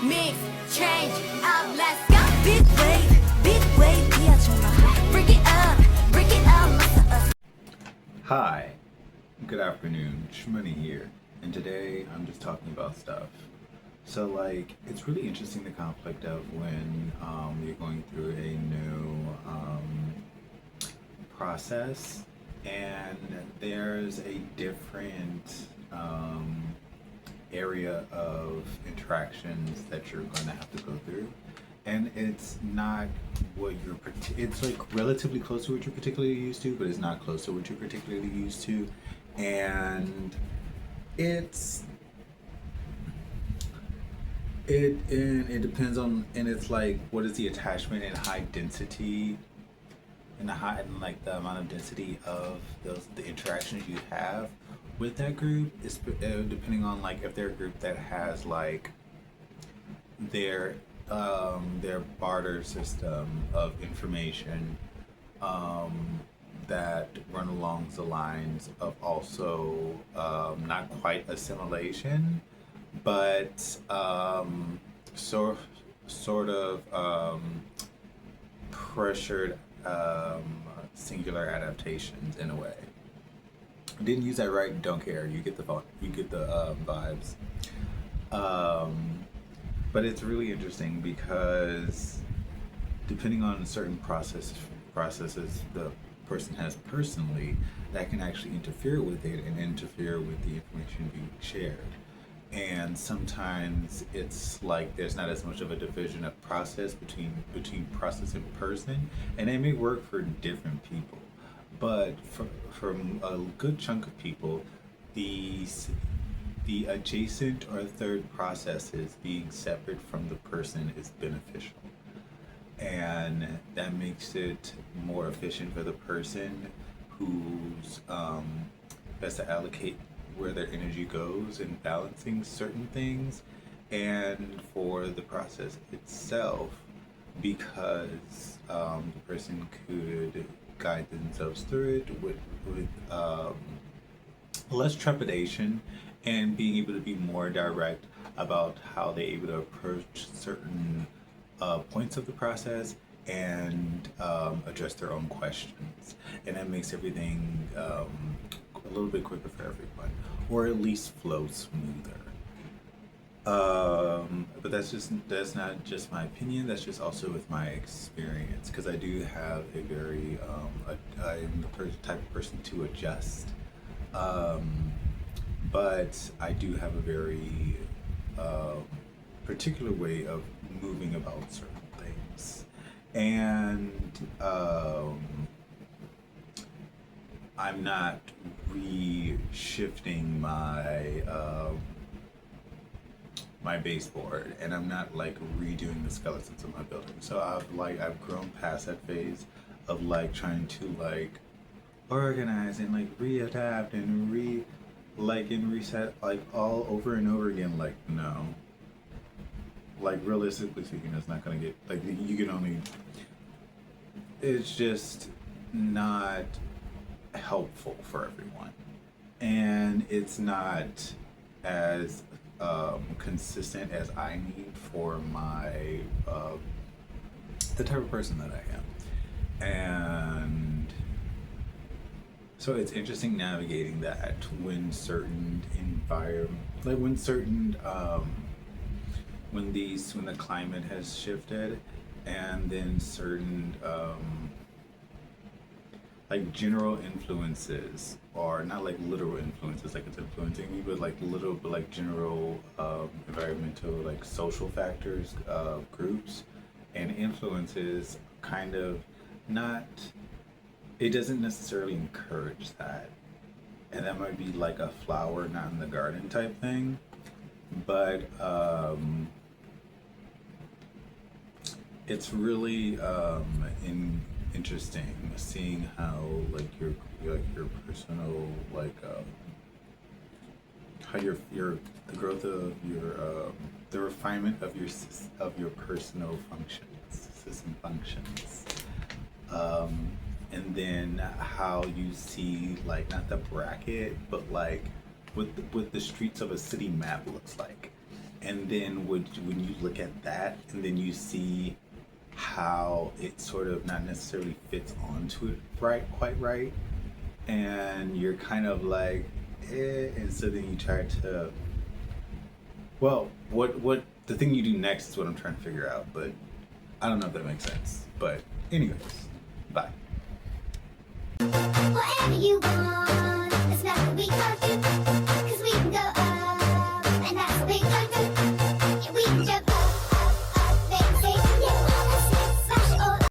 mix, change, up, let's go. Big wave, 비아주마. Break it up. Hi, good afternoon, Shmoney here, and today I'm just talking about stuff. So like, it's really interesting the conflict of when you're going through a new process and there's a different area of interactions that you're going to have to go through, and it's not what you're it's like relatively close to what you're particularly used to, but it's not close to what you're particularly used to, and it depends on, and it's like, what is the attachment and high density and like the amount of density of the interactions you have with that group is depending on like if they're a group that has like their barter system of information that run along the lines of also not quite assimilation, but sort of pressured singular adaptations in a way. Didn't use that right, don't care. You get the vibes. But it's really interesting because depending on certain processes the person has personally, that can actually interfere with it and interfere with the information being shared. And sometimes it's like there's not as much of a division of process between process and person, and it may work for different people. But for a good chunk of people, the adjacent or third processes being separate from the person is beneficial, and that makes it more efficient for the person who's has to allocate where their energy goes and balancing certain things, and for the process itself, because the person could guide themselves through it with less trepidation and being able to be more direct about how they're able to approach certain points of the process and address their own questions. And that makes everything a little bit quicker for everyone, or at least flow smoother. But that's not just my opinion. That's just also with my experience, because I do have a very I'm the type of person to adjust, but I do have a very particular way of moving about certain things, and I'm not re-shifting my my baseboard, and I'm not like redoing the skeletons of my building. So I've grown past that phase of like trying to like organize and like readapt and reset like all over and over again. Like, no, like realistically speaking, it's not gonna get, like, you can only, it's just not helpful for everyone, and it's not as consistent as I need for my the type of person that I am. And so it's interesting navigating that when certain when the climate has shifted, and then certain like general influences, or not like literal influences like it's influencing me, but like little, but like general environmental, like social factors, groups and influences kind of not, it doesn't necessarily encourage that, and that might be like a flower not in the garden type thing. But it's really interesting seeing how like your personal, like how the growth of your the refinement of your personal system functions, and then how you see, like, not the bracket, but like what the streets of a city map looks like. and then when you look at that and then you see how it sort of not necessarily fits onto it quite right, and you're kind of like and so then you try to, well, what the thing you do next is what I'm trying to figure out, but I don't know if that makes sense. But anyways, bye. Whatever you want.